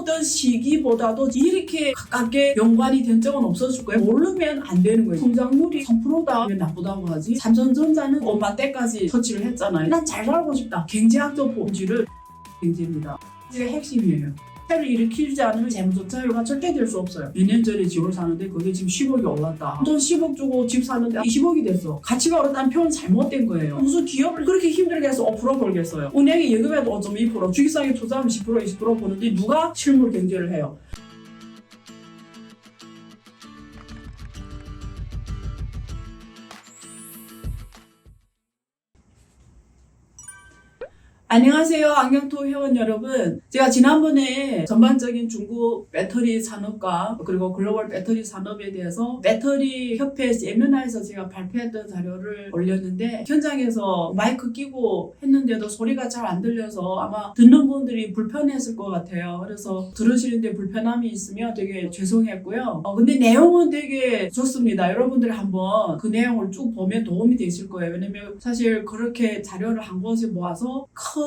어떤 시기보다도 이렇게 가깝게 연관이 된 적은 없었을 거예요. 모르면 안 되는 거예요. 성장률이 3%다 왜 나쁘다고 하지? 삼성전자는 엄마 때까지 터치를 했잖아요. 난 잘 살고 싶다. 경제학적 본질을 경제입니다. 이게 핵심이에요. 해를 일으키지 않으면 재무적 자유가 절대 될 수 없어요. 몇 년 전에 집을 사는데 그게 지금 10억이 올랐다. 돈 10억 주고 집 사는데 20억이 됐어. 가치가 오르다는 표현 잘못된 거예요. 무슨 기업을 그렇게 힘들게 해서 5% 벌겠어요. 은행에 예금해도 5.2%, 주식상에 투자하면 10% 20% 버는데 누가 실물 경제를 해요? 안녕하세요. 안경토 회원 여러분. 제가 지난번에 전반적인 중국 배터리 산업과 그리고 글로벌 배터리 산업에 대해서 배터리 협회 세미나에서 제가 발표했던 자료를 올렸는데 현장에서 마이크 끼고 했는데도 소리가 잘 안 들려서 아마 듣는 분들이 불편했을 것 같아요. 그래서 들으시는데 불편함이 있으면 되게 죄송했고요. 근데 내용은 되게 좋습니다. 여러분들 한번 그 내용을 쭉 보면 도움이 되실 거예요. 왜냐면 사실 그렇게 자료를 한 곳에 모아서 큰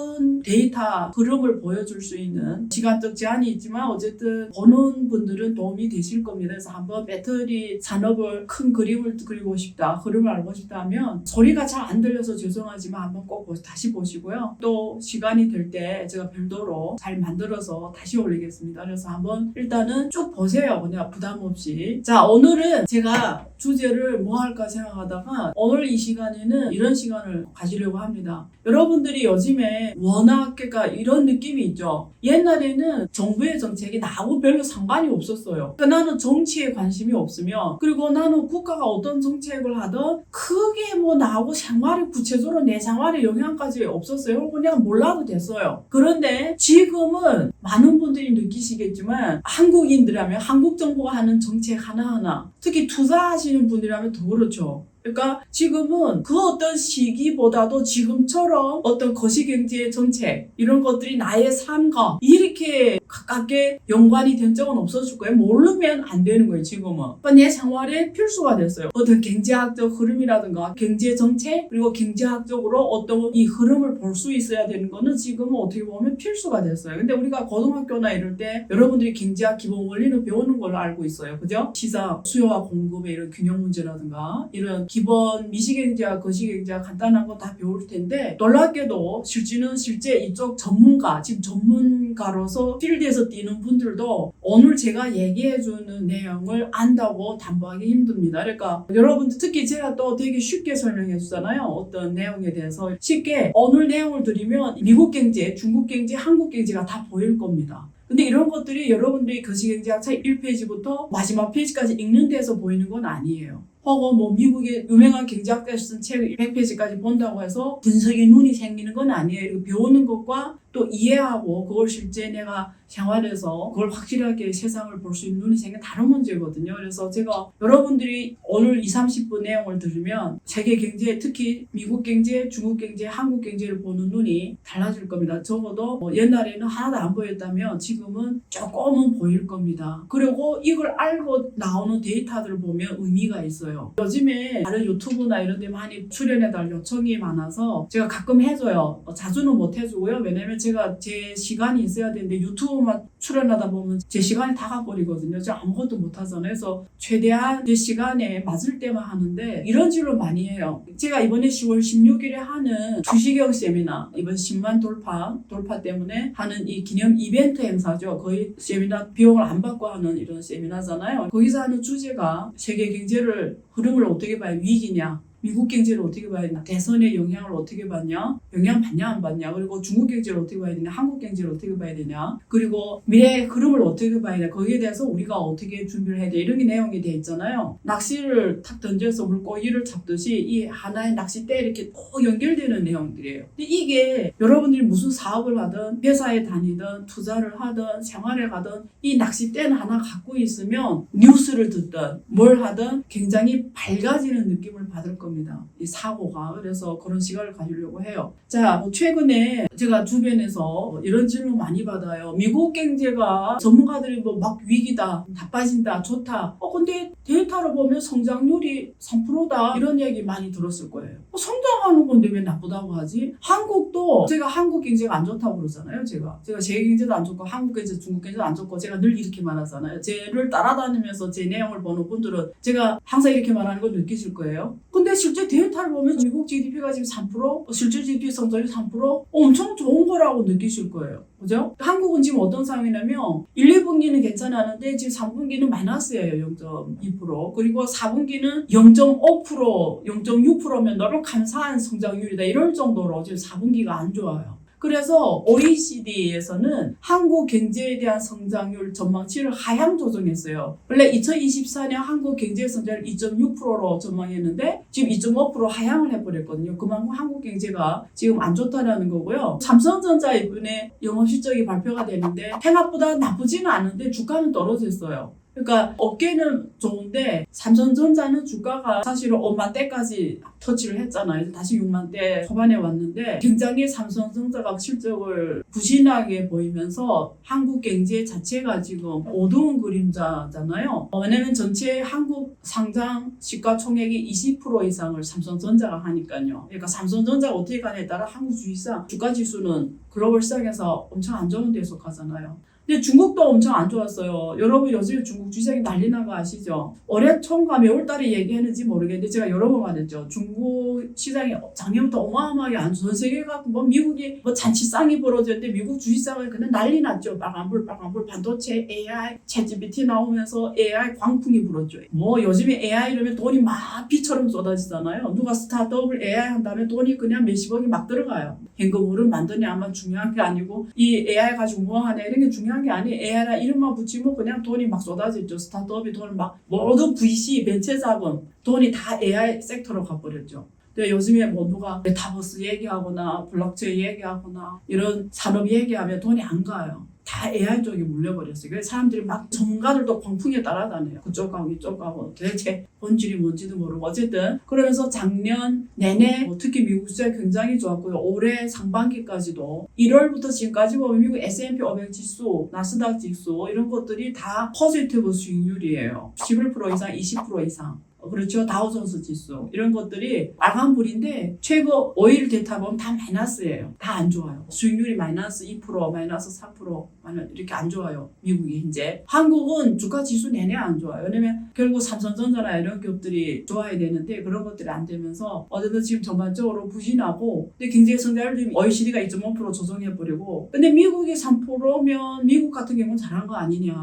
데이터 흐름을 보여줄 수 있는 시간적 제한이 있지만 어쨌든 보는 분들은 도움이 되실 겁니다. 그래서 한번 배터리 산업을 큰 그림을 그리고 싶다, 흐름을 알고 싶다 하면 소리가 잘 안 들려서 죄송하지만 한번 꼭 다시 보시고요. 또 시간이 될 때 제가 별도로 잘 만들어서 다시 올리겠습니다. 그래서 한번 일단은 쭉 보세요. 그냥 부담 없이. 자, 오늘은 제가 주제를 뭐 할까 생각하다가 오늘 이 시간에는 이런 시간을 가지려고 합니다. 여러분들이 요즘에 워낙 그러니까 이런 느낌이 있죠. 옛날에는 정부의 정책이 나하고 별로 상관이 없었어요. 그러니까 나는 정치에 관심이 없으며 그리고 나는 국가가 어떤 정책을 하든 크게 뭐 나하고 생활에 구체적으로 내 생활에 영향까지 없었어요. 그냥 몰라도 됐어요. 그런데 지금은 많은 분들이 느끼시겠지만 한국인들이라면 한국 정부가 하는 정책 하나하나 특히 투자하시는 분이라면 더 그렇죠. 그러니까 지금은 그 어떤 시기보다도 지금처럼 어떤 거시경제 정책 이런 것들이 나의 삶과 이렇게 가깝게 연관이 된 적은 없었을 거예요. 모르면 안 되는 거예요. 지금은. 그러니까 내 생활에 필수가 됐어요. 어떤 경제학적 흐름이라든가 경제 정책 그리고 경제학적으로 어떤 이 흐름을 볼 수 있어야 되는 거는 지금은 어떻게 보면 필수가 됐어요. 근데 우리가 고등학교나 이럴 때 여러분들이 경제학 기본 원리는 배우는 걸로 알고 있어요. 그죠? 시장, 수요와 공급의 이런 균형 문제라든가 이런 기본 미시경제학, 거시경제학 간단한 거 다 배울 텐데 놀랍게도 실제 이쪽 전문가, 지금 전문가로서 필드에서 뛰는 분들도 오늘 제가 얘기해주는 내용을 안다고 담보하기 힘듭니다. 그러니까 여러분들 특히 제가 또 되게 쉽게 설명해 주잖아요. 어떤 내용에 대해서 쉽게 오늘 내용을 드리면 미국 경제, 중국 경제, 한국 경제가 다 보일 겁니다. 근데 이런 것들이 여러분들이 거시경제학 책 1페이지부터 마지막 페이지까지 읽는 데서 보이는 건 아니에요. 혹은 뭐 미국의 유명한 경제학자가 쓴 책 100페이지까지 본다고 해서 분석의 눈이 생기는 건 아니에요. 이렇게 배우는 것과 또 이해하고 그걸 실제 내가 생활에서 그걸 확실하게 세상을 볼 수 있는 눈이 생긴 다른 문제거든요. 그래서 제가 여러분들이 오늘 20-30분 내용을 들으면 세계 경제, 특히 미국 경제, 중국 경제, 한국 경제를 보는 눈이 달라질 겁니다. 적어도 옛날에는 하나도 안 보였다면 지금은 조금은 보일 겁니다. 그리고 이걸 알고 나오는 데이터들을 보면 의미가 있어요. 요즘에 다른 유튜브나 이런 데 많이 출연해달 요청이 많아서 제가 가끔 해줘요. 자주는 못 해주고요. 왜냐면 제가 제 시간이 있어야 되는데 유튜브만 출연하다 보면 제 시간이 다 가버리거든요. 제가 아무것도 못 하잖아요. 그래서 최대한 제 시간에 맞을 때만 하는데 이런 질문 많이 해요. 제가 이번에 10월 16일에 하는 주식형 세미나, 이번 10만 돌파 때문에 하는 이 기념 이벤트 행사죠. 거의 세미나 비용을 안 받고 하는 이런 세미나잖아요. 거기서 하는 주제가 세계 경제를 흐름을 어떻게 봐야 위기냐, 미국 경제를 어떻게 봐야 되냐, 대선의 영향을 어떻게 받냐, 영향 받냐 안 받냐, 그리고 중국 경제를 어떻게 봐야 되냐, 한국 경제를 어떻게 봐야 되냐, 그리고 미래의 흐름을 어떻게 봐야 되냐, 거기에 대해서 우리가 어떻게 준비를 해야 돼, 이런 게 내용이 돼 있잖아요. 낚시를 탁 던져서 물고기를 잡듯이 이 하나의 낚싯대에 이렇게 꼭 연결되는 내용들이에요. 근데 이게 여러분들이 무슨 사업을 하든 회사에 다니든 투자를 하든 생활에 가든 이 낚싯대는 하나 갖고 있으면 뉴스를 듣든 뭘 하든 굉장히 밝아지는 느낌을 받을 겁니다. 겁니다. 이 사고가. 그래서 그런 시간을 가지려고 해요. 자, 최근에 제가 주변에서 이런 질문 많이 받아요. 미국 경제가 전문가들이 뭐 막 위기다, 다 빠진다, 좋다. 근데 데이터로 보면 성장률이 3%다. 이런 얘기 많이 들었을 거예요. 성장하는 건데 왜 나쁘다고 하지? 한국도 제가 한국 경제가 안 좋다고 그러잖아요. 제가 세계 경제도 안 좋고 한국 경제, 중국 경제도 안 좋고 제가 늘 이렇게 말하잖아요. 쟤를 따라다니면서 제 내용을 보는 분들은 제가 항상 이렇게 말하는 걸 느끼실 거예요. 근데 실제 데이터를 보면 미국 GDP가 지금 3%, 실질 GDP 성장이 3%? 엄청 좋은 거라고 느끼실 거예요. 그죠? 한국은 지금 어떤 상황이냐면 1, 2분기는 괜찮았는데 지금 3분기는 마이너스예요. 0.2%. 그리고 4분기는 0.5%, 0.6%면 너무 감사한 성장률이다. 이럴 정도로 지금 4분기가 안 좋아요. 그래서 OECD에서는 한국 경제에 대한 성장률 전망치를 하향 조정했어요. 원래 2024년 한국 경제 성장을 2.6%로 전망했는데 지금 2.5% 하향을 해버렸거든요. 그만큼 한국 경제가 지금 안 좋다라는 거고요. 삼성전자 이번에 영업실적이 발표가 되는데 생각보다 나쁘지는 않은데 주가는 떨어졌어요. 그러니까 업계는 좋은데 삼성전자는 주가가 사실은 5만대까지 터치를 했잖아요. 다시 6만대 초반에 왔는데 굉장히 삼성전자가 실적을 부진하게 보이면서 한국 경제 자체가 지금 어두운 그림자잖아요. 왜냐면 전체 한국 상장 시가총액이 20% 이상을 삼성전자가 하니까요. 그러니까 삼성전자가 어떻게 가냐에 따라 한국 주식시장 주가지수는 글로벌 시장에서 엄청 안 좋은 데에 속하잖아요. 근데 중국도 엄청 안 좋았어요. 여러분 요즘에 중국 주식이 난리 난 거 아시죠? 올해 총과 매월 달에 얘기했는지 모르겠는데 제가 여러 번 말했죠. 중국 시장이 작년부터 어마어마하게 안 좋아. 전 세계가 뭐 미국이 뭐 잔치상이 벌어졌는데 미국 주식시장은 그냥 난리 났죠. 빨간불 반도체 AI 챗GPT 나오면서 AI 광풍이 불었죠. 뭐 요즘에 AI 이러면 돈이 막 비처럼 쏟아지잖아요. 누가 스타트업을 AI 한다면 돈이 그냥 몇십억이 막 들어가요. 현금으로 만드냐 아마 중요한 게 아니고 이 AI 가지고 뭐 하냐 이런 게 중요한 게 아니에요. AI라 이름만 붙이면 그냥 돈이 막 쏟아졌죠. 스타트업이 돈을 막 모든 VC 벤처 자본 돈이 다 AI 섹터로 가버렸죠. 근데 요즘에 뭐 누가 메타버스 얘기하거나 블록체인 얘기하거나 이런 산업 얘기하면 돈이 안 가요. 다 AI 쪽에 물려버렸어요. 그래서 사람들이 막 전문가들도 광풍에 따라다녀요. 그쪽 가고 이쪽 가고 도대체 본질이 뭔지도 모르고 어쨌든 그러면서 작년 내내 특히 미국 시장 굉장히 좋았고요. 올해 상반기까지도 1월부터 지금까지 보면 미국 S&P 500 지수, 나스닥 지수 이런 것들이 다 포지티브 수익률이에요. 11% 이상, 20% 이상. 그렇죠. 다우존스 지수 이런 것들이 빨간불인데 최고 5일 데이터 보면 다 마이너스예요. 다 안 좋아요. 수익률이 마이너스 2%, 마이너스 4% 이렇게 안 좋아요. 미국이 이제. 한국은 주가 지수 내내 안 좋아요. 왜냐면 결국 삼성전자나 이런 기업들이 좋아야 되는데 그런 것들이 안 되면서 어쨌든 지금 전반적으로 부진하고 근데 경제 성장률도 OECD가 2.5% 조정해버리고 근데 미국이 3%면 미국 같은 경우는 잘한 거 아니냐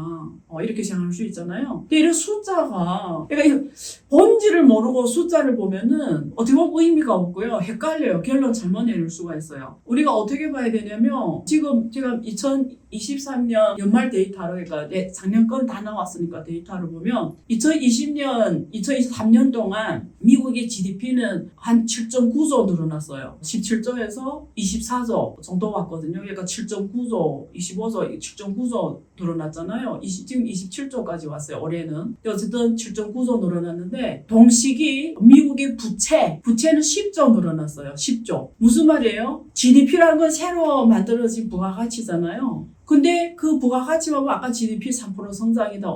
이렇게 생각할 수 있잖아요. 근데 이런 숫자가 그러니까 본질을 모르고 숫자를 보면은 어떻게 보면 의미가 없고요. 헷갈려요. 결론 잘못 내릴 수가 있어요. 우리가 어떻게 봐야 되냐면 지금 제가 2023년 연말 데이터로 그러니까 작년 건 다 나왔으니까 데이터를 보면 2023년 동안 미국의 GDP는 한 7.9조 늘어났어요. 17조에서 24조 정도 왔거든요. 그러니까 7.9조, 25조, 7.9조 늘어났잖아요. 지금 27조까지 왔어요. 올해는. 어쨌든 7.9조 늘어났는데 동시기 미국의 부채는 10조 늘어났어요. 10조. 무슨 말이에요? GDP라는 건 새로 만들어진 부가가치잖아요. 근데 그 부가가치만 아까 GDP 3% 성장이다.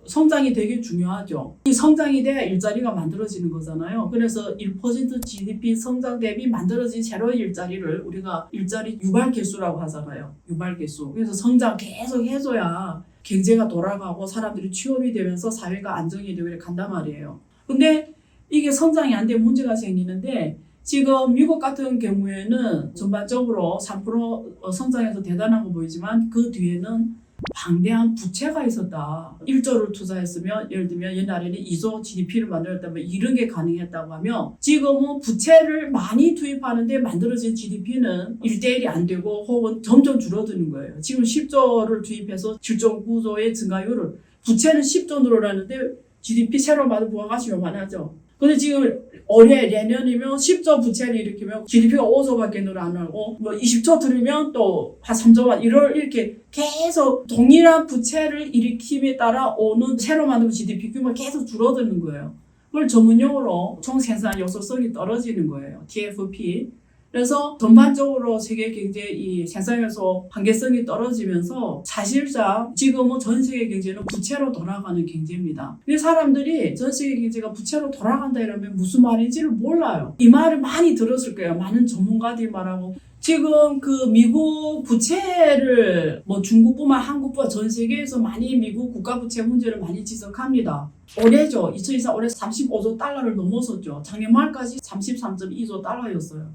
성장이 되게 중요하죠. 이 성장이 돼야 일자리가 만들어지는 거잖아요. 그래서 1% GDP 성장 대비 만들어진 새로운 일자리를 우리가 일자리 유발 개수라고 하잖아요. 유발 개수. 그래서 성장 계속 해줘야 경제가 돌아가고 사람들이 취업이 되면서 사회가 안정이 되고 이렇게 간단 말이에요. 근데 이게 성장이 안 되면 문제가 생기는데 지금 미국 같은 경우에는 전반적으로 3% 성장해서 대단한 거 보이지만 그 뒤에는 방대한 부채가 있었다. 1조를 투자했으면 예를 들면 옛날에는 2조 GDP를 만들었다면 이런 게 가능했다고 하면 지금은 부채를 많이 투입하는데 만들어진 GDP는 1대1이 안 되고 혹은 점점 줄어드는 거예요. 지금 10조를 투입해서 7.9조의 증가율을 부채는 10조 늘어나는데 GDP 새로 만든 부가가치 요만하죠. 근데 지금 올해 내년이면 10조 부채를 일으키면 GDP가 5조밖에 늘 안 하고 뭐 20조 들으면 또 한 3조만 이렇게 계속 동일한 부채를 일으킴에 따라 오는 새로 만든 GDP 규모가 계속 줄어드는 거예요. 그걸 전문용어로 총생산 요소성이 떨어지는 거예요. TFP. 그래서 전반적으로 세계 경제 이 생산요소 한계성이 떨어지면서 사실상 지금은 전 세계 경제는 부채로 돌아가는 경제입니다. 근데 사람들이 전 세계 경제가 부채로 돌아간다 이러면 무슨 말인지를 몰라요. 이 말을 많이 들었을 거예요. 많은 전문가들이 말하고 지금 그 미국 부채를 뭐 중국뿐만 한국뿐만 전 세계에서 많이 미국 국가 부채 문제를 많이 지적합니다. 올해죠. 2024 올해 35조 달러를 넘어섰죠. 작년 말까지 33.2조 달러였어요.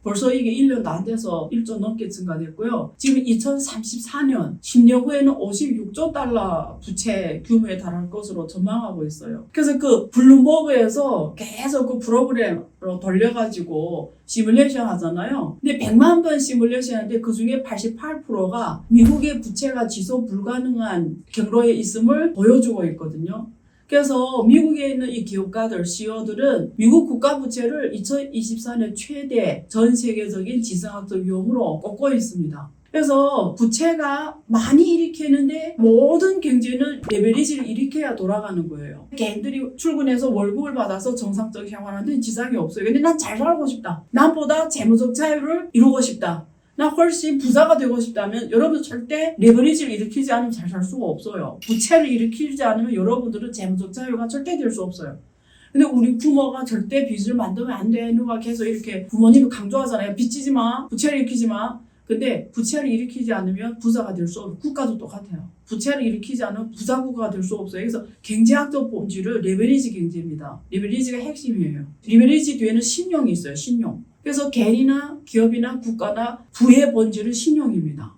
벌써 이게 1년도 안 돼서 1조 넘게 증가됐고요. 지금 2034년 10년 후에는 56조 달러 부채 규모에 달할 것으로 전망하고 있어요. 그래서 그 블룸버그에서 계속 그 프로그램으로 돌려가지고 시뮬레이션 하잖아요. 근데 100만 번 시뮬레이션 하는데 그 중에 88%가 미국의 부채가 지속 불가능한 경로에 있음을 보여주고 있거든요. 그래서 미국에 있는 이 기업가들, CEO들은 미국 국가 부채를 2024년 최대 전 세계적인 지정학적 위험으로 꼽고 있습니다. 그래서 부채가 많이 일으키는데 모든 경제는 레버리지를 일으켜야 돌아가는 거예요. 개인들이 출근해서 월급을 받아서 정상적인 생활하는데 지장이 없어요. 근데 난 잘 살고 싶다. 남보다 재무적 자유를 이루고 싶다. 나 훨씬 부자가 되고 싶다면 여러분 절대 레버리지를 일으키지 않으면 잘 살 수가 없어요. 부채를 일으키지 않으면 여러분들은 재무적 자유가 절대 될 수 없어요. 근데 우리 부모가 절대 빚을 만들면 안 돼. 누가 계속 이렇게 부모님이 강조하잖아요. 빚지지 마. 부채를 일으키지 마. 근데 부채를 일으키지 않으면 부자가 될 수 없어요. 국가도 똑같아요. 부채를 일으키지 않으면 부자국가가 될 수 없어요. 그래서 경제학적 본질은 레버리지 경제입니다. 레버리지가 핵심이에요. 레버리지 뒤에는 신용이 있어요. 신용. 그래서 개인이나 기업이나 국가나 부의 본질은 신용입니다.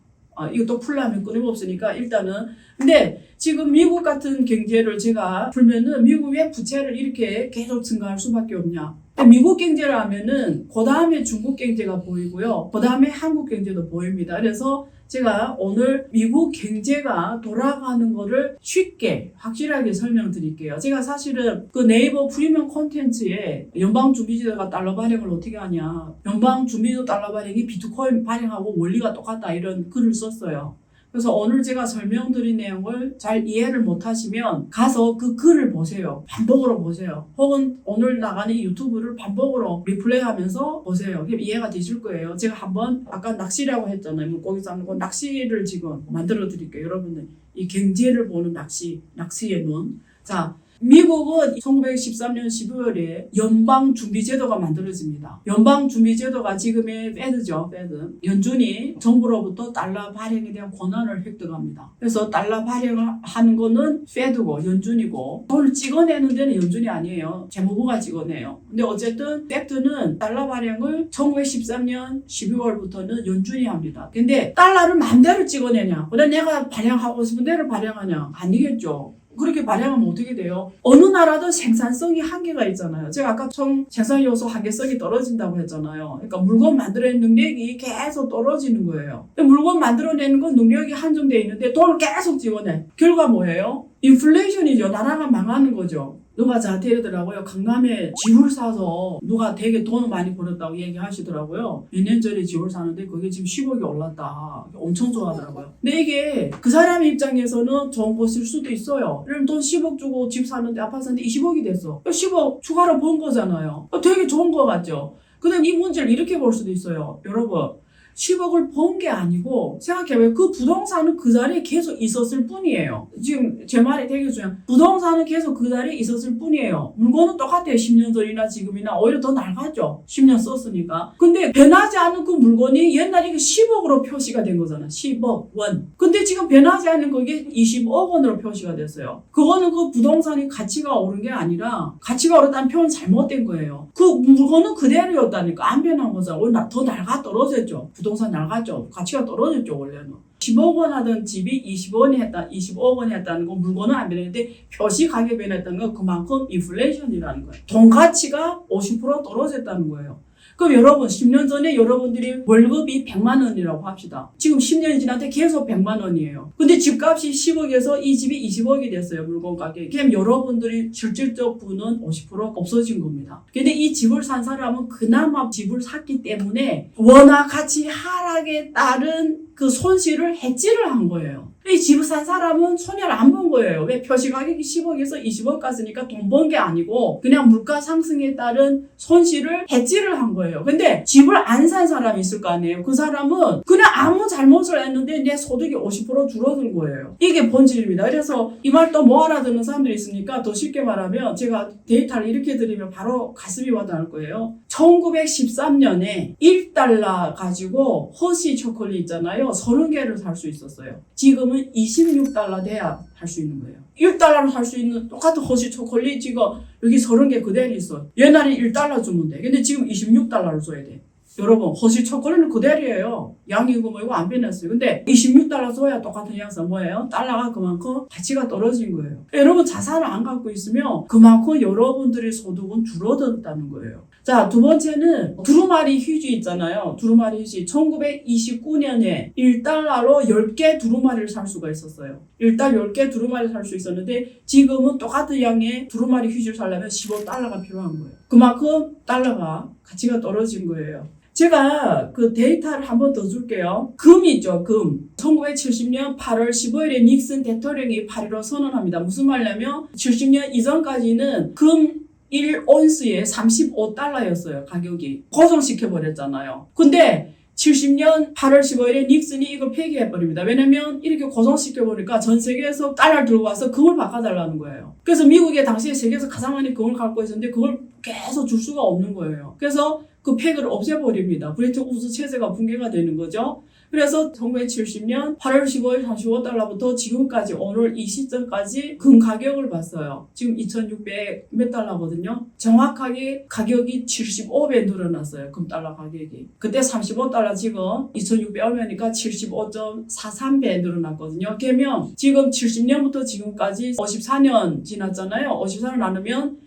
이것도 풀려면 끊임없으니까 일단은 근데 지금 미국 같은 경제를 제가 풀면은 미국의 부채를 이렇게 계속 증가할 수밖에 없냐. 미국 경제를 하면은 그 다음에 중국 경제가 보이고요. 그 다음에 한국 경제도 보입니다. 그래서 제가 오늘 미국 경제가 돌아가는 거를 쉽게 확실하게 설명드릴게요. 제가 사실은 그 네이버 프리미엄 콘텐츠에 연방준비제도가 달러 발행을 어떻게 하냐. 연방준비제도 달러 발행이 비트코인 발행하고 원리가 똑같다 이런 글을 썼어요. 그래서 오늘 제가 설명드린 내용을 잘 이해를 못하시면 가서 그 글을 보세요. 반복으로 보세요. 혹은 오늘 나가는 유튜브를 반복으로 리플레이하면서 보세요. 그럼 이해가 되실 거예요. 제가 한번 아까 낚시라고 했잖아요. 물고기 잡는 거 낚시를 지금 만들어 드릴게요. 여러분들 이 경제를 보는 낚시의 눈. 자. 미국은 1913년 12월에 연방준비제도가 만들어집니다. 연방준비제도가 지금의 페드죠. 페드. 연준이 정부로부터 달러 발행에 대한 권한을 획득합니다. 그래서 달러 발행을 하는 거는 페드고 연준이고 돈을 찍어내는 데는 연준이 아니에요. 재무부가 찍어내요. 근데 어쨌든 페드는 달러 발행을 1913년 12월부터는 연준이 합니다. 근데 달러를 마음대로 찍어내냐? 그래 내가 발행하고 싶은 대로 발행하냐? 아니겠죠. 그렇게 발행하면 어떻게 돼요? 어느 나라든 생산성이 한계가 있잖아요. 제가 아까 총 생산요소 한계성이 떨어진다고 했잖아요. 그러니까 물건 만들어내는 능력이 계속 떨어지는 거예요. 물건 만들어내는 건 능력이 한정되어 있는데 돈을 계속 찍어내. 결과 뭐예요? 인플레이션이죠. 나라가 망하는 거죠. 누가 저한테 이러더라고요. 강남에 집을 사서 누가 되게 돈을 많이 벌었다고 얘기하시더라고요. 몇 년 전에 집을 사는데 그게 지금 10억이 올랐다. 엄청 좋아하더라고요. 근데 이게 그 사람 입장에서는 좋은 것일 수도 있어요. 그럼 돈 10억 주고 집 사는데 아파트 사는데 20억이 됐어. 10억 추가로 번 거잖아요. 되게 좋은 거 같죠? 근데 이 문제를 이렇게 볼 수도 있어요. 여러분. 10억을 번 게 아니고 생각해봐요. 그 부동산은 그 자리에 계속 있었을 뿐이에요. 지금 제 말이 되게 중요해요. 부동산은 계속 그 자리에 있었을 뿐이에요. 물건은 똑같아요. 10년 전이나 지금이나 오히려 더 낡았죠. 10년 썼으니까. 근데 변하지 않은 그 물건이 옛날에 10억으로 표시가 된 거잖아. 10억 원. 근데 지금 변하지 않은 그게 20억 원으로 표시가 됐어요. 그거는 그 부동산이 가치가 오른 게 아니라 가치가 오르다는 표현은 잘못된 거예요. 그 물건은 그대로였다니까. 안 변한 거잖아. 오히려 더 낡아 떨어졌죠. 부동산 낡았죠. 가치가 떨어졌죠, 원래는. 10억 원 하던 집이 20억 원이 했다는 건 물건은 안 변했는데 표시 가격이 변했다는 건 그만큼 인플레이션이라는 거예요. 돈 가치가 50% 떨어졌다는 거예요. 그럼 여러분 10년 전에 여러분들이 월급이 100만 원이라고 합시다. 지금 10년이 지났는데 계속 100만 원이에요. 근데 집값이 10억에서 이 집이 20억이 됐어요. 물건 가격이. 그럼 여러분들이 실질적 부는 50% 없어진 겁니다. 근데 이 집을 산 사람은 그나마 집을 샀기 때문에 원화 가치 하락에 따른 그 손실을 해지를 한 거예요. 이 집 산 사람은 손해를 안 본 거예요. 왜? 표시 가격이 10억에서 20억 갔으니까 돈 번 게 아니고 그냥 물가 상승에 따른 손실을 해지를 한 거예요. 근데 집을 안 산 사람이 있을 거 아니에요. 그 사람은 그냥 아무 잘못을 했는데 내 소득이 50% 줄어든 거예요. 이게 본질입니다. 그래서 이 말 또 뭐 알아듣는 사람들이 있으니까 더 쉽게 말하면 제가 데이터를 이렇게 드리면 바로 가슴이 와닿을 거예요. 1913년에 1달러 가지고 허쉬 초콜릿 있잖아요. 30개를 살 수 있었어요. 지금은 26달러 돼야 살 수 있는 거예요. 1달러로 살 수 있는 똑같은 허쉬 초콜릿 지금 여기 30개 그대로 있어. 옛날에 1달러 주면 돼. 근데 지금 26달러를 줘야 돼. 여러분 허쉬 초콜릿은 그대로예요. 양이고 뭐이고 안 변했어요. 근데 26달러 줘야 똑같은 양상 뭐예요? 달러가 그만큼 가치가 떨어진 거예요. 여러분 자산을 안 갖고 있으면 그만큼 여러분들의 소득은 줄어들었다는 거예요. 자, 두 번째는 두루마리 휴지 있잖아요. 두루마리 휴지. 1929년에 1달러로 10개 두루마리를 살 수가 있었어요. 10개 두루마리를 살 수 있었는데 지금은 똑같은 양의 두루마리 휴지를 사려면 15달러가 필요한 거예요. 그만큼 달러가 가치가 떨어진 거예요. 제가 그 데이터를 한 번 더 줄게요. 금 있죠, 금. 1970년 8월 15일에 닉슨 대통령이 파리로 선언합니다. 무슨 말이냐면 70년 이전까지는 금 1온스에 35달러였어요, 가격이. 고정시켜버렸잖아요. 근데 70년 8월 15일에 닉슨이 이걸 폐기해버립니다. 왜냐면 이렇게 고정시켜버리니까 전 세계에서 달러를 들고 와서 금을 바꿔달라는 거예요. 그래서 미국에 당시에 세계에서 가장 많이 금을 갖고 있었는데 그걸 계속 줄 수가 없는 거예요. 그래서 그 폐기를 없애버립니다. 브레튼 우드 체제가 붕괴가 되는 거죠. 그래서 1970년 8월 15일 35달러부터 지금까지 오늘 이 시점까지 금 가격을 봤어요. 지금 2,600 몇 달러거든요. 정확하게 가격이 75배 늘어났어요. 금 달러 가격이. 그때 35달러 지금 2,600 오면니까 75.43배 늘어났거든요. 그러면 지금 70년부터 지금까지 54년 지났잖아요. 54년 나누면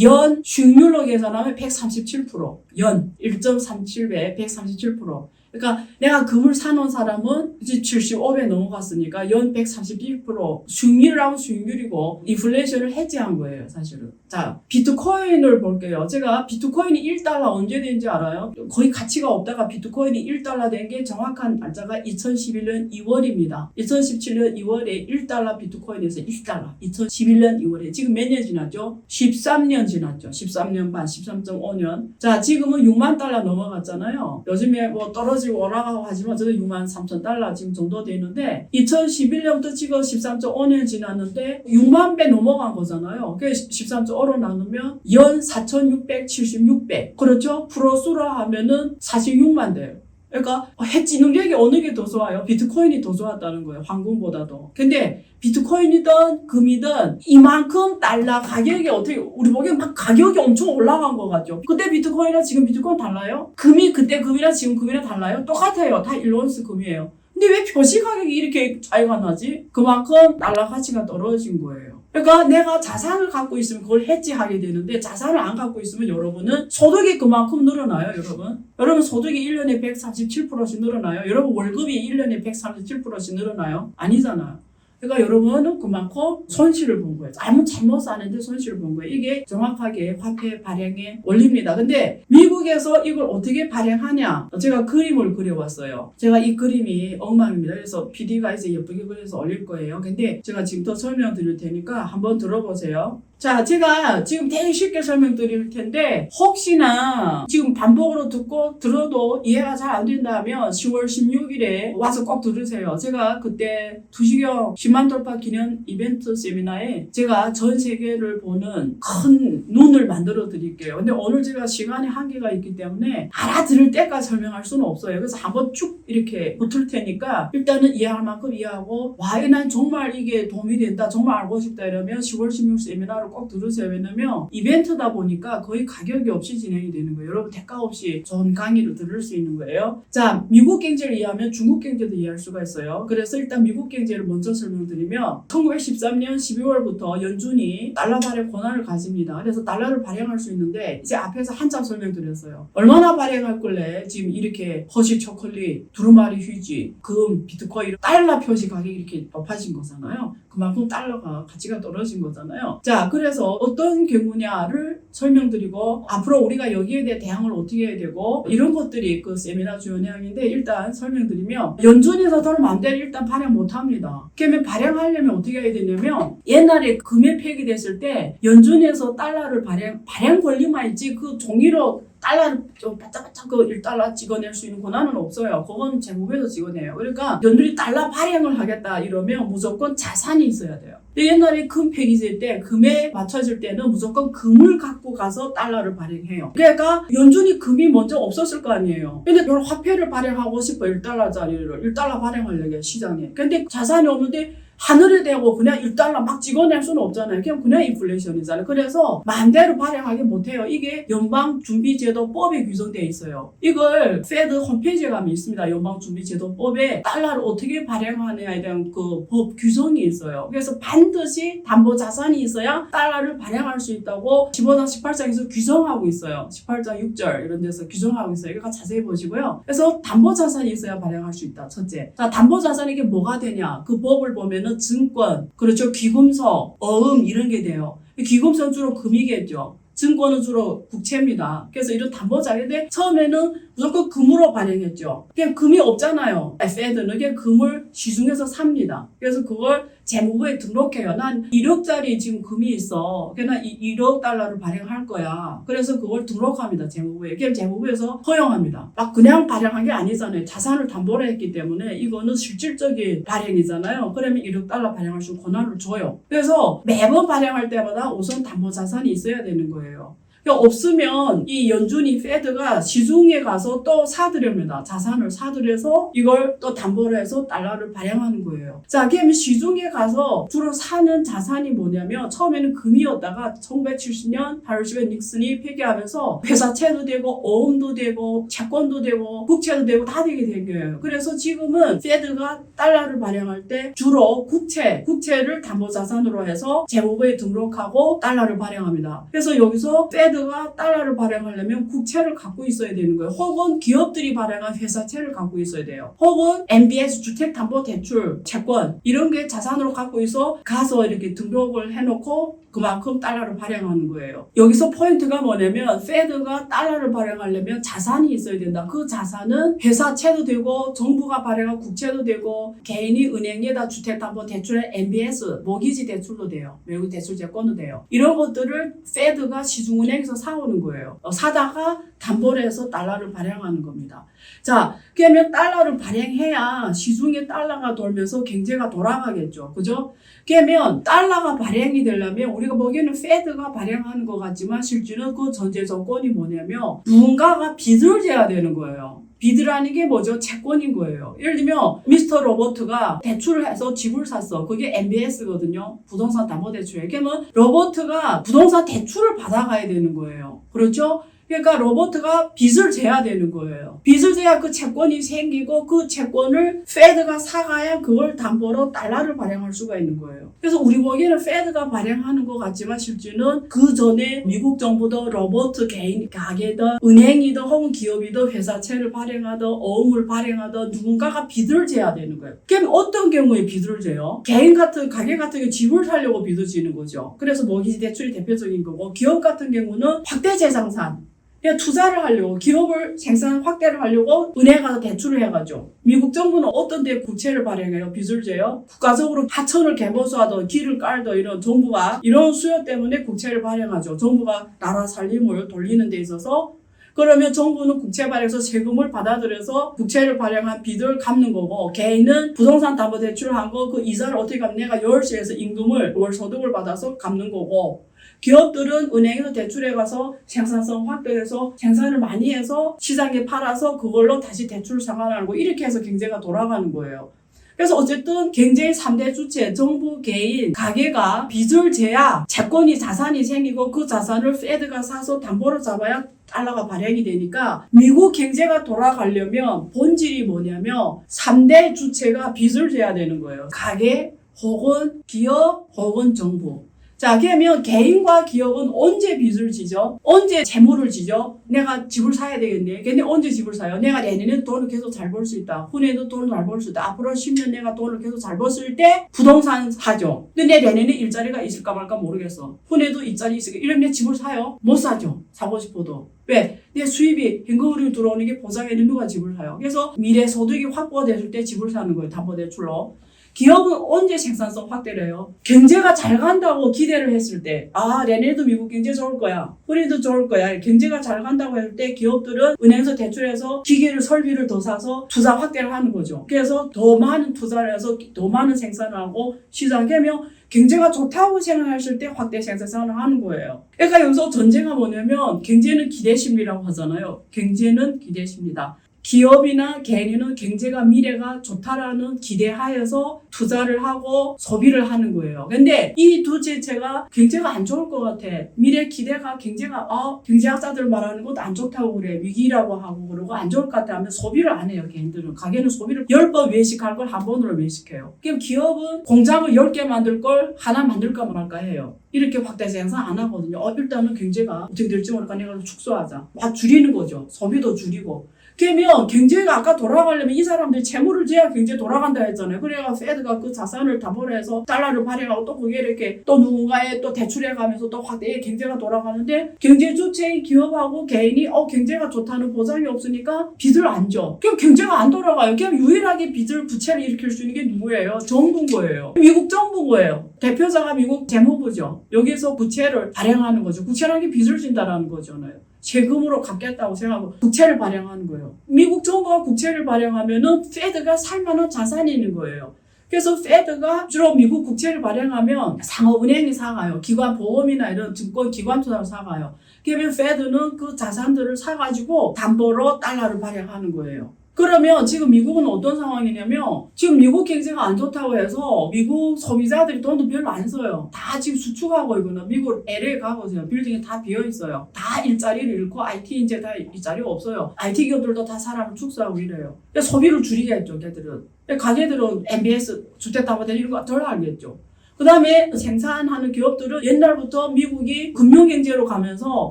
연 수익률로 계산하면 137%. 연 1.37배 137%. 그러니까 내가 금을 사놓은 사람은 이제 75배 넘어갔으니까 연 131% 수익률이라면 수익률이고 인플레이션을 해지한 거예요, 사실은. 자, 비트코인을 볼게요. 제가 비트코인이 1달러 언제 된지 알아요? 거의 가치가 없다가 비트코인이 1달러 된 게 정확한 날짜가 2011년 2월입니다. 2017년 2월에 1달러 비트코인에서 1달러. 2011년 2월에 지금 몇 년 지났죠? 13년 지났죠. 13년 반, 13.5년. 자, 지금은 6만 달러 넘어갔잖아요. 요즘에 뭐 떨어지고 올라가고 하지만 저도 6만 3천 달러 지금 정도 되는데 2011년부터 지금 13.5년 지났는데 6만 배 넘어간 거잖아요. 그게 13.5로 나누면 연 4,676배. 그렇죠? 프로수로 하면은 46만 돼요. 그러니까 해지 능력이 어느 게 더 좋아요? 비트코인이 더 좋았다는 거예요. 황금보다도. 근데 비트코인이든 금이든 이만큼 달러 가격이 어떻게 우리 보기엔 막 가격이 엄청 올라간 것 같죠. 그때 비트코인이랑 지금 비트코인 달라요? 금이 그때 금이랑 지금 금이랑 달라요? 똑같아요. 다 1온스 금이에요. 근데 왜 표시 가격이 이렇게 차이가 나지? 그만큼 달러 가치가 떨어진 거예요. 그러니까 내가 자산을 갖고 있으면 그걸 해지하게 되는데 자산을 안 갖고 있으면 여러분은 소득이 그만큼 늘어나요, 여러분. 여러분 소득이 1년에 137%씩 늘어나요. 여러분 월급이 1년에 137%씩 늘어나요? 아니잖아요. 그러니까 여러분은 그만큼 손실을 본 거예요. 잘못 사는데 손실을 본 거예요. 이게 정확하게 화폐 발행의 원리입니다. 근데 미국에서 이걸 어떻게 발행하냐? 제가 그림을 그려봤어요. 제가 이 그림이 엉망입니다. 그래서 PD가 이제 예쁘게 그려서 올릴 거예요. 근데 제가 지금 더 설명드릴 테니까 한번 들어보세요. 자, 제가 지금 되게 쉽게 설명드릴 텐데 혹시나 지금 반복으로 듣고 들어도 이해가 잘 안 된다면 10월 16일에 와서 꼭 들으세요. 제가 그때 두시경 10만 돌파 기념 이벤트 세미나에 제가 전 세계를 보는 큰 눈을 만들어 드릴게요. 근데 오늘 제가 시간이 한계가 있기 때문에 알아들을 때까지 설명할 수는 없어요. 그래서 한번 쭉 이렇게 붙을 테니까 일단은 이해할 만큼 이해하고 와, 난 정말 이게 도움이 된다. 정말 알고 싶다 이러면 10월 16일 세미나를 꼭 들으세요. 왜냐면 이벤트다 보니까 거의 가격이 없이 진행이 되는 거예요. 여러분 대가 없이 좋은 강의를 들을 수 있는 거예요. 자, 미국 경제를 이해하면 중국 경제도 이해할 수가 있어요. 그래서 일단 미국 경제를 먼저 설명드리면 1913년 12월부터 연준이 달러 발행 권한을 가집니다. 그래서 달러를 발행할 수 있는데 이제 앞에서 한참 설명드렸어요. 얼마나 발행할 걸래? 지금 이렇게 허쉬 초콜릿, 두루마리 휴지, 금, 비트코인, 달러 표시 가격이 이렇게 높아진 거잖아요. 그만큼 달러가 가치가 떨어진 거잖아요. 자, 그래서 어떤 경우냐를 설명드리고 앞으로 우리가 여기에 대해 대응을 어떻게 해야 되고 이런 것들이 그 세미나 주요 내용인데 일단 설명드리면 연준에서 돈을 마음대로 일단 발행 못합니다. 그러면 발행하려면 어떻게 해야 되냐면 옛날에 금에 폐기됐을 때 연준에서 달러를 발행 권리만 있지 그 종이로 달러를 좀 바짝바짝 그 1달러 찍어낼 수 있는 권한은 없어요. 그건 재무부에서 찍어내요. 그러니까 연준이 달러 발행을 하겠다 이러면 무조건 자산이 있어야 돼요. 옛날에 금 폐기될 때 금에 맞춰질 때는 무조건 금을 갖고 가서 달러를 발행해요. 그러니까 연준이 금이 먼저 없었을 거 아니에요. 근데 이런 화폐를 발행하고 싶어 1달러짜리를 1달러 발행하려고 시장에. 근데 자산이 없는데 하늘에 대고 그냥 1달러 막 찍어낼 수는 없잖아요. 그냥 인플레이션이잖아요. 그래서 마음대로 발행하기 못해요. 이게 연방준비제도법에 규정되어 있어요. 이걸 페드 홈페이지에 가면 있습니다. 연방준비제도법에 달러를 어떻게 발행하느냐에 대한 그 법 규정이 있어요. 그래서 반드시 담보자산이 있어야 달러를 발행할 수 있다고 15장 18장에서 규정하고 있어요. 18장 6절 이런 데서 규정하고 있어요. 이거 자세히 보시고요. 그래서 담보자산이 있어야 발행할 수 있다. 첫째. 자, 담보자산이 이게 뭐가 되냐. 그 법을 보면은 증권, 그렇죠. 귀금속, 어음 이런 게 돼요. 귀금속은 주로 금이겠죠. 증권은 주로 국채입니다. 그래서 이런 담보자인데 처음에는 무조건 금으로 발행했죠. 그냥 금이 없잖아요. 페드는 그냥 금을 시중에서 삽니다. 그래서 그걸 재무부에 등록해요. 난 1억짜리 지금 금이 있어. 그냥 1억 달러를 발행할 거야. 그래서 그걸 등록합니다. 재무부에. 그냥 재무부에서 허용합니다. 막 그냥 발행한 게 아니잖아요. 자산을 담보로 했기 때문에 이거는 실질적인 발행이잖아요. 그러면 1억 달러 발행할 수 있는 권한을 줘요. 그래서 매번 발행할 때마다 우선 담보자산이 있어야 되는 거예요. 그러니까 없으면 이 연준이 페드가 시중에 가서 또 사들입니다. 자산을 사들여서 이걸 또 담보로 해서 달러를 발행하는 거예요. 자, 그러면 시중에 가서 주로 사는 자산이 뭐냐면 처음에는 금이었다가 1970년 8월 10일 닉슨이 폐기하면서 회사채도 되고 어음도 되고 채권도 되고 국채도 되고 다 되게 된 거예요. 그래서 지금은 페드가 달러를 발행할 때 주로 국채를 담보자산으로 해서 재무부에 등록하고 달러를 발행합니다. 그래서 여기서 페드가 달러를 발행하려면 국채를 갖고 있어야 되는 거예요. 혹은 기업들이 발행한 회사채를 갖고 있어야 돼요. 혹은 MBS 주택담보대출, 채권 이런 게 자산으로 갖고 있어 가서 이렇게 등록을 해놓고 그만큼 달러를 발행하는 거예요. 여기서 포인트가 뭐냐면 페드가 달러를 발행하려면 자산이 있어야 된다. 그 자산은 회사채도 되고 정부가 발행한 국채도 되고 개인이 은행에다 주택담보대출에 MBS, 모기지 대출도 돼요. 외국 대출 채권도 돼요. 이런 것들을 페드가 시중은행에서 사오는 거예요. 사다가 담보를 해서 달러를 발행하는 겁니다. 자, 그러면 달러를 발행해야 시중에 달러가 돌면서 경제가 돌아가겠죠. 그죠? 그러면 달러가 발행이 되려면 우리가 보기에는 페드가 발행하는 것 같지만 실제는 그 전제 조건이 뭐냐면 누군가가 빚을 져야 되는 거예요. 빚이라는 게 뭐죠? 채권인 거예요. 예를 들면 미스터 로버트가 대출을 해서 집을 샀어. 그게 MBS거든요. 부동산 담보대출. 그러면 로버트가 부동산 대출을 받아가야 되는 거예요. 그렇죠? 그러니까 로버트가 빚을 져야 되는 거예요. 빚을 져야 그 채권이 생기고 그 채권을 페드가 사가야 그걸 담보로 달러를 발행할 수가 있는 거예요. 그래서 우리 보기에는 페드가 발행하는 것 같지만 실제는 그 전에 미국 정부도 로버트 개인 가게든 은행이든 혹은 기업이든 회사채를 발행하든 어음을 발행하든 누군가가 빚을 져야 되는 거예요. 그럼 어떤 경우에 빚을 져요? 개인 같은 가게 같은 경우 집을 사려고 빚을 지는 거죠. 그래서 모기지 대출이 대표적인 거고 기업 같은 경우는 확대 재생산 그냥 투자를 하려고 기업을 생산 확대를 하려고 은행에 가서 대출을 해가지고 미국 정부는 어떤 데 국채를 발행해요? 빚을 져요? 국가적으로 하천을 개보수하던 길을 깔던 이런 정부가 이런 수요 때문에 국채를 발행하죠. 정부가 나라 살림을 돌리는 데 있어서 그러면 정부는 국채 발행해서 세금을 받아들여서 국채를 발행한 빚을 갚는 거고 개인은 부동산 담보대출을 한 거 그 이자를 어떻게 갚는 내가 월세에서 임금을 월 소득을 받아서 갚는 거고 기업들은 은행에서 대출해 가서 생산성 확대해서 생산을 많이 해서 시장에 팔아서 그걸로 다시 대출 상환하고 이렇게 해서 경제가 돌아가는 거예요. 그래서 어쨌든 경제의 3대 주체, 정부, 개인, 가게가 빚을 져야 채권이 자산이 생기고 그 자산을 페드가 사서 담보로 잡아야 달러가 발행이 되니까 미국 경제가 돌아가려면 본질이 뭐냐면 3대 주체가 빚을 져야 되는 거예요. 가게 혹은 기업 혹은 정부. 자, 그러면 개인과 기업은 언제 빚을 지죠? 언제 재물을 지죠? 내가 집을 사야 되겠네. 근데 언제 집을 사요? 내가 내년에는 돈을 계속 잘 벌 수 있다. 후년에도 돈을 잘 벌 수 있다. 앞으로 10년 내가 돈을 계속 잘 벌었을 때 부동산 사죠. 근데 내년에 일자리가 있을까 말까 모르겠어. 후년에도 일자리 있을까? 이러면 내 집을 사요? 못 사죠. 사고 싶어도. 왜? 내 수입이 현금으로 들어오는 게 보장에는 누가 집을 사요? 그래서 미래 소득이 확보됐을 때 집을 사는 거예요. 담보대출로. 기업은 언제 생산성 확대를 해요? 경제가 잘 간다고 기대를 했을 때, 내년에도 미국 경제 좋을 거야. 우리도 좋을 거야. 경제가 잘 간다고 할 때 기업들은 은행에서 대출해서 기계를 설비를 더 사서 투자 확대를 하는 거죠. 그래서 더 많은 투자를 해서 더 많은 생산을 하고 시장하면 경제가 좋다고 생각하실 때 확대 생산을 하는 거예요. 그러니까 여기서 전제가 뭐냐면 경제는 기대심이라고 하잖아요. 경제는 기대심이다. 기업이나 개인은 경제가 미래가 좋다라는 기대하에서 투자를 하고 소비를 하는 거예요. 근데 이 두 자체가 경제가 안 좋을 것 같아. 미래 기대가 경제가 경제학자들 말하는 것도 안 좋다고 그래. 위기라고 하고 그러고 안 좋을 것 같아 하면 소비를 안 해요. 개인들은. 가게는 소비를 10번 외식할 걸 한 번으로 외식해요. 그럼 기업은 공장을 10개 만들 걸 하나 만들까 말할까 해요. 이렇게 확대 생산 안 하거든요. 일단은 경제가 어떻게 될지 모르니까 내가 축소하자. 줄이는 거죠. 소비도 줄이고. 그러면 경제가 아까 돌아가려면 이 사람들이 채무를 져야 경제 돌아간다 했잖아요. 그래가 페드가 그 자산을 담보해서 달러를 발행하고 또 그게 이렇게 또 누군가에 또 대출해가면서 또 확대 경제가 돌아가는데 경제 주체인 기업하고 개인이 경제가 좋다는 보장이 없으니까 빚을 안 줘. 그럼 경제가 안 돌아가요. 그럼 유일하게 빚을 부채를 일으킬 수 있는 게 누구예요? 정부인 거예요. 미국 정부인 거예요. 대표자가 미국 재무부죠. 여기서 부채를 발행하는 거죠. 부채라는 게 빚을 진다라는 거잖아요. 세금으로 갚겠다고 생각하고 국채를 발행하는 거예요. 미국 정부가 국채를 발행하면은 페드가 살 만한 자산이 있는 거예요. 그래서 페드가 주로 미국 국채를 발행하면 상업은행이 사가요. 기관 보험이나 이런 증권 기관 투자를 사가요. 그러면 페드는 그 자산들을 사가지고 담보로 달러를 발행하는 거예요. 그러면 지금 미국은 어떤 상황이냐면 지금 미국 경제가 안 좋다고 해서 미국 소비자들이 돈도 별로 안 써요. 다 지금 수출하고 있거나 미국 LA 가보세요. 빌딩이 다 비어있어요. 다 일자리를 잃고 IT 이제 다 일자리가 없어요. IT 기업들도 다 사람을 축소하고 이래요. 소비를 줄이겠죠. 걔들은. 가게들은 MBS 주택담보대출 이런 거 덜 알겠죠. 그 다음에 생산하는 기업들은 옛날부터 미국이 금융경제로 가면서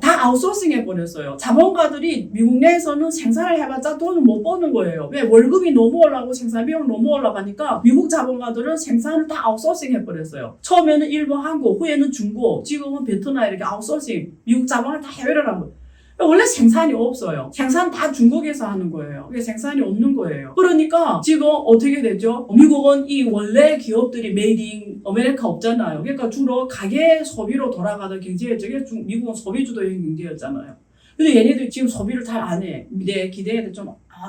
다 아웃소싱 해버렸어요. 자본가들이 미국 내에서는 생산을 해봤자 돈을 못 버는 거예요. 왜? 월급이 너무 올라가고 생산 비용이 너무 올라가니까 미국 자본가들은 생산을 다 아웃소싱 해버렸어요. 처음에는 일본, 한국, 후에는 중국, 지금은 베트남 이렇게 아웃소싱, 미국 자본을 다 해외를 한 거예요. 원래 생산이 없어요. 생산 다 중국에서 하는 거예요. 그게 생산이 없는 거예요. 그러니까 지금 어떻게 되죠? 미국은 이 원래 기업들이 메이드 인 아메리카 없잖아요. 그러니까 주로 가계 소비로 돌아가던 경제였죠. 미국은 소비주도형 경제였잖아요. 근데 얘네들 지금 소비를 잘 안 해. 내 기대에 좀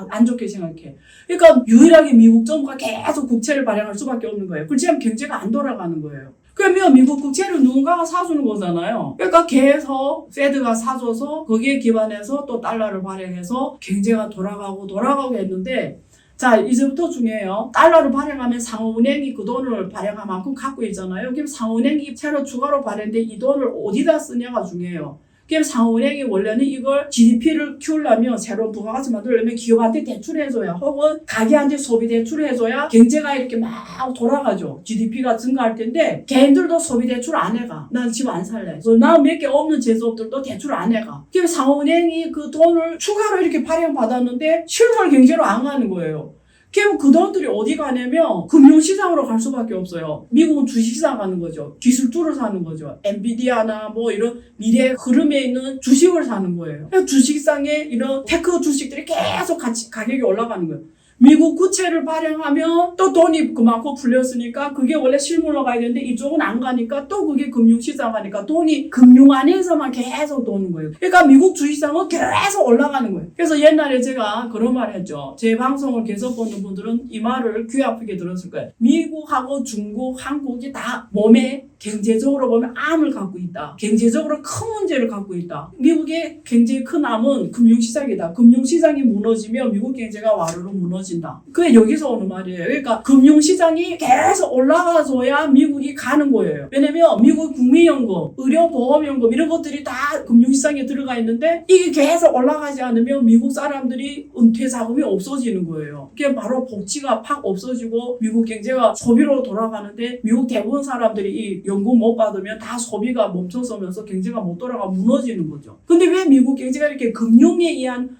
안 좋게 생각해. 그러니까 유일하게 미국 정부가 계속 국채를 발행할 수밖에 없는 거예요. 그렇지 않으면 경제가 안 돌아가는 거예요. 그러면 미국 국채를 누군가가 사주는 거잖아요. 그러니까 계속 페드가 사줘서 거기에 기반해서 또 달러를 발행해서 경제가 돌아가고 했는데 자, 이제부터 중요해요. 달러를 발행하면 상호은행이 그 돈을 발행한 만큼 갖고 있잖아요. 그럼 상호은행이 새로 추가로 발행된 이 돈을 어디다 쓰냐가 중요해요. 그럼 상호은행이 원래는 이걸 GDP를 키우려면 새로운 부가가치 만들려면 기업한테 대출해줘야 혹은 가게한테 소비 대출해줘야 경제가 이렇게 막 돌아가죠. GDP가 증가할 텐데 개인들도 소비 대출 안 해가. 난 집 안 살래. 나 몇 개 없는 제조업들도 대출 안 해가. 그럼 상호은행이 그 돈을 추가로 이렇게 발행받았는데 실물 경제로 안 가는 거예요. 그럼 그 돈들이 어디 가냐면 금융시장으로 갈 수밖에 없어요. 미국은 주식시장 가는 거죠. 기술주를 사는 거죠. 엔비디아나 뭐 이런 미래 흐름에 있는 주식을 사는 거예요. 주식시장에 이런 테크 주식들이 계속 가격이 올라가는 거예요. 미국 국채를 발행하면 또 돈이 그만큼 풀렸으니까 그게 원래 실물로 가야 되는데 이쪽은 안 가니까 또 그게 금융시장 가니까 돈이 금융 안에서만 계속 도는 거예요. 그러니까 미국 주식시장은 계속 올라가는 거예요. 그래서 옛날에 제가 그런 말 했죠. 제 방송을 계속 보는 분들은 이 말을 귀 아프게 들었을 거예요. 미국하고 중국, 한국이 다 몸에 경제적으로 보면 암을 갖고 있다. 경제적으로 큰 문제를 갖고 있다. 미국의 굉장히 큰 암은 금융시장이다. 금융시장이 무너지면 미국 경제가 와르르 무너지고 무너진다. 그게 여기서 오는 말이에요. 그러니까 금융시장이 계속 올라가줘야 미국이 가는 거예요. 왜냐면 미국 국민연금, 의료보험연금 이런 것들이 다 금융시장에 들어가 있는데 이게 계속 올라가지 않으면 미국 사람들이 은퇴 자금이 없어지는 거예요. 그게 바로 복지가 팍 없어지고 미국 경제가 소비로 돌아가는데 미국 대부분 사람들이 이 연금 못 받으면 다 소비가 멈춰서면서 경제가 못 돌아가 무너지는 거죠. 근데 왜 미국 경제가 이렇게 금융에 의한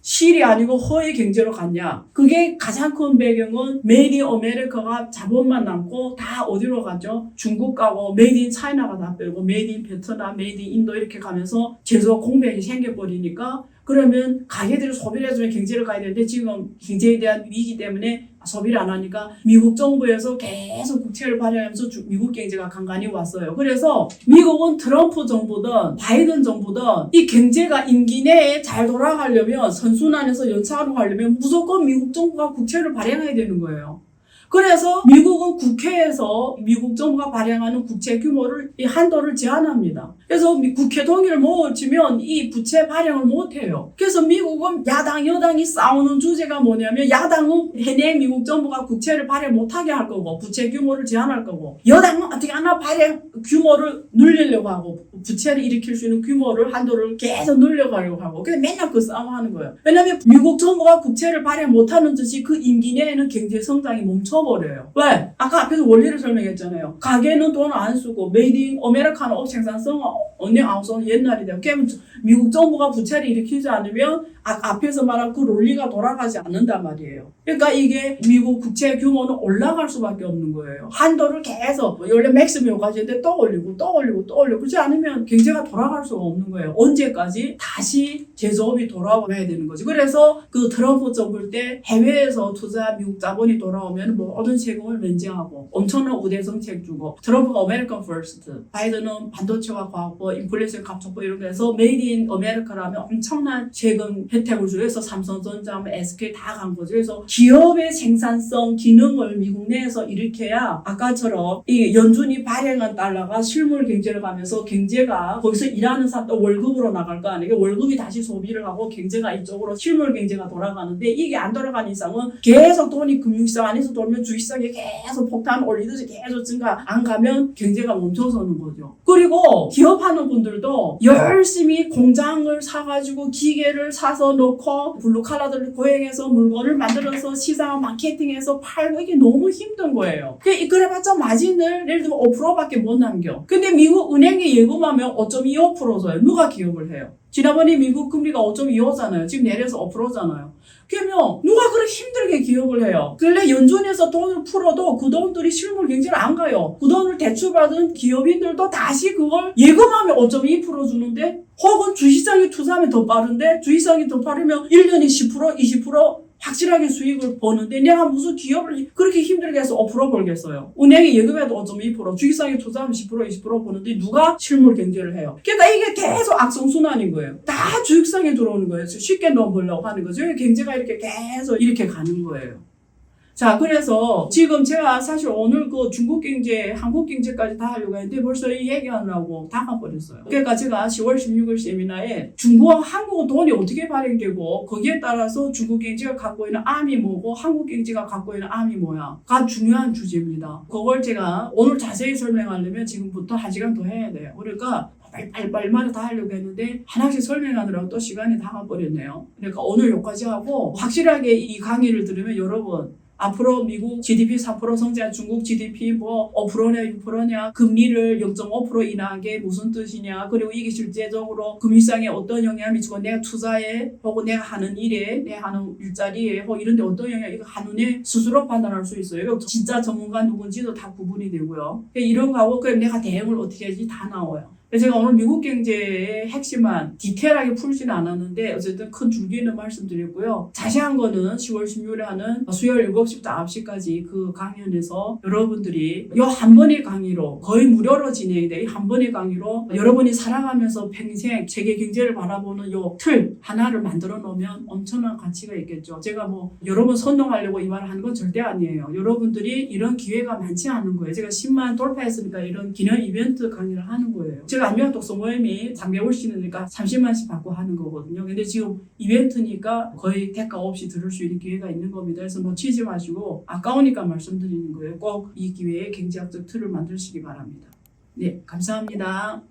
실이 아니고 허의 경제로 갔냐? 그게 가장 큰 배경은 메이드 인 아메리카가 자본만 남고 다 어디로 가죠? 중국 가고 메이드 인 차이나가 다 빼고 메이드 인 베트남, 메이드 인 인도 이렇게 가면서 제조업 공백이 생겨버리니까 그러면 가게들이 소비를 해주면 경제를 가야 되는데 지금 경제에 대한 위기 때문에 소비를 안 하니까 미국 정부에서 계속 국채를 발행하면서 미국 경제가 간간히 왔어요. 그래서 미국은 트럼프 정부든 바이든 정부든 이 경제가 임기 내에 잘 돌아가려면 선순환에서 연착하러 가려면 무조건 미국 정부가 국채를 발행해야 되는 거예요. 그래서 미국은 국회에서 미국 정부가 발행하는 국채 규모를 이 한도를 제한합니다. 그래서 국회 동의를 못 주면 이 부채 발행을 못 해요. 그래서 미국은 야당 여당이 싸우는 주제가 뭐냐면 야당은 해내 미국 정부가 국채를 발행 못하게 할 거고 부채 규모를 제한할 거고 여당은 어떻게 하나 발행 규모를 늘리려고 하고 부채를 일으킬 수 있는 규모를 한도를 계속 늘려가려고 하고 그래서 맨날 그 싸움하는 거예요. 왜냐하면 미국 정부가 국채를 발행 못하는 뜻이 그 임기 내에는 경제 성장이 멈춰버려요. 왜? 아까 앞에서 원리를 설명했잖아요. 가게는 돈 안 쓰고 메이드 인 아메리카노 업 생산성 언니 아우성 옛날이 돼요. 그러면 미국 정부가 부채를 일으키지 않으면 앞에서 말한 그 논리가 돌아가지 않는단 말이에요. 그러니까 이게 미국 국채 규모는 올라갈 수밖에 없는 거예요. 한도를 계속 원래 맥시멈까지 했는데 또 올리고 또 올리고 또 올리고 그렇지 않으면 경제가 돌아갈 수가 없는 거예요. 언제까지 다시 제조업이 돌아와야 되는 거지. 그래서 그 트럼프 정부 때 해외에서 투자 미국 자본이 돌아오면 모든 세금을 면제하고 엄청난 우대 정책 주고 트럼프가 아메리칸 퍼스트, 바이든은 반도체와 과학법, 인플레이션 감축법 이런 거 해서 메이드 인 아메리카라면 엄청난 세금 혜택을 주고 해서 삼성전자, SK 다 간 거죠. 그래서 기업의 생산성, 기능을 미국 내에서 일으켜야 아까처럼 이 연준이 발행한 달러가 실물 경제를 가면서 경제가 거기서 일하는 사람도 월급으로 나갈 거 아니에요. 월급이 다시 소비를 하고 경제가 이쪽으로 실물 경제가 돌아가는데 이게 안 돌아가는 이상은 계속 돈이 금융시장 안에서 돌면 주식시장에 계속 폭탄 올리듯이 계속 증가 안 가면 경제가 멈춰서는 거죠. 그리고 기업하는 분들도 열심히 공장을 사가지고 기계를 사서 넣고 블루칼라들 고행해서 물건을 만들어서 시장 마케팅해서 팔고 이게 너무 힘든 거예요. 그래봤자 마진을 예를 들면 5%밖에 못 남겨. 근데 미국 은행에 예금하면 5.25%죠. 누가 기업을 해요? 지난번에 미국 금리가 5.25잖아요. 지금 내려서 5%잖아요. 그러면 누가 그렇게 힘들게 기업을 해요? 근래 연준에서 돈을 풀어도 그 돈들이 실물 경제를 안 가요. 그 돈을 대출받은 기업인들도 다시 그걸 예금하면 5.2% 주는데 혹은 주식시장에 투자하면 더 빠른데 주식시장이 더 빠르면 1년에 10%, 20% 확실하게 수익을 버는데 내가 무슨 기업을 그렇게 힘들게 해서 5% 벌겠어요. 은행에 예금해도 5.2%, 주식시장에 투자하면 10%, 20% 버는데 누가 실물 경제를 해요. 그러니까 이게 계속 악성순환인 거예요. 다 주식시장에 들어오는 거예요. 쉽게 돈 벌려고 하는 거죠. 경제가 이렇게 계속 이렇게 가는 거예요. 자, 그래서 지금 제가 사실 오늘 그 중국 경제, 한국 경제까지 다 하려고 했는데 벌써 이 얘기하느라고 다 가버렸어요. 그러니까 제가 10월 16일 세미나에 중국과 한국은 돈이 어떻게 발행되고 거기에 따라서 중국 경제가 갖고 있는 암이 뭐고 한국 경제가 갖고 있는 암이 뭐야가 중요한 주제입니다. 그걸 제가 오늘 자세히 설명하려면 지금부터 1시간 더 해야 돼요. 그러니까 빨리빨리 다 하려고 했는데 하나씩 설명하느라고 또 시간이 다 가버렸네요. 그러니까 오늘 여기까지 하고 확실하게 이 강의를 들으면 여러분 앞으로 미국 GDP 4% 성장, 중국 GDP 뭐 5%냐 6%냐 금리를 0.5% 인하한 게 무슨 뜻이냐 그리고 이게 실제적으로 금융시장에 어떤 영향을 미치고 내가 투자에 혹은 내가 하는 일에 내가 하는 일자리에 혹은 이런 데 어떤 영향을 이거 한눈에 스스로 판단할 수 있어요. 진짜 전문가 누군지도 다 구분이 되고요. 이런 거하고 그럼 내가 대응을 어떻게 해야지 다 나와요. 제가 오늘 미국 경제의 핵심만 디테일하게 풀지는 않았는데 어쨌든 큰 줄기는 말씀드렸고요. 자세한 거는 10월 16일에 하는 수요일 7시부터 9시까지 그 강연에서 여러분들이 이 한 번의 강의로 거의 무료로 진행돼 이 한 번의 강의로 여러분이 살아가면서 평생 세계 경제를 바라보는 이 틀 하나를 만들어 놓으면 엄청난 가치가 있겠죠. 제가 뭐 여러분 선동하려고 이 말을 하는 건 절대 아니에요. 여러분들이 이런 기회가 많지 않은 거예요. 제가 10만 돌파했으니까 이런 기념 이벤트 강의를 하는 거예요. 제가 제가 안면 독서 모임이 3개월씩이니까 30만 원씩 받고 하는 거거든요. 근데 지금 이벤트니까 거의 대가 없이 들을 수 있는 기회가 있는 겁니다. 그래서 놓치지 마시고 아까우니까 말씀드리는 거예요. 꼭 이 기회에 경제학적 틀을 만드시기 바랍니다. 네, 감사합니다.